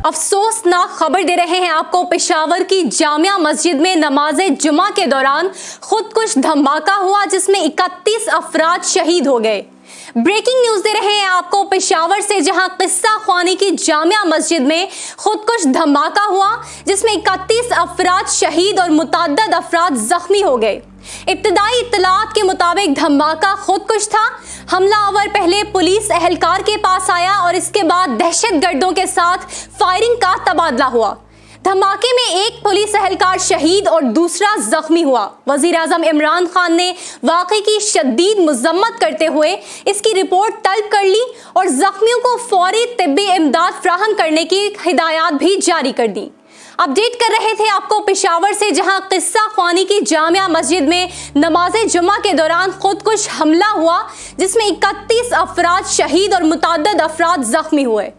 अफसोसनाक खबर दे रहे हैं आपको। पेशावर की जामिया मस्जिद में नमाज़े जुमा के दौरान खुदकुश धमाका हुआ जिसमें 31 अफराद शहीद हो गए। ब्रेकिंग न्यूज दे रहे हैं आपको पेशावर से, जहां किस्सा ख्वानी की जामिया मस्जिद में खुदकुश धमाका हुआ जिसमें 31 अफराद शहीद और मुतअद्दिद अफराद जख्मी हो गए। इब्तिदाई इत्तलात के मुताबिक धमाका खुदकुश था। हमलावर पहले पुलिस एहलकार के पास आया और इसके बाद दहशतगर्दों के साथ फायरिंग का तबादला हुआ। धमाके में एक पुलिस एहलकार शहीद और दूसरा जख्मी हुआ। वजीर आजम इमरान खान ने वाक़े की शदीद मजम्मत करते हुए इसकी रिपोर्ट तलब कर ली और जख्मियों को फौरी तिब्बी इमदाद फ्राहम करने की हिदायत भी जारी कर दी। अपडेट कर रहे थे आपको पेशावर से, जहां किस्सा ख्वानी की जामिया मस्जिद में नमाज़े जुमा के दौरान खुदकुश हमला हुआ जिसमें 31 अफराद शहीद और मुतअद्दिद अफराद जख्मी हुए।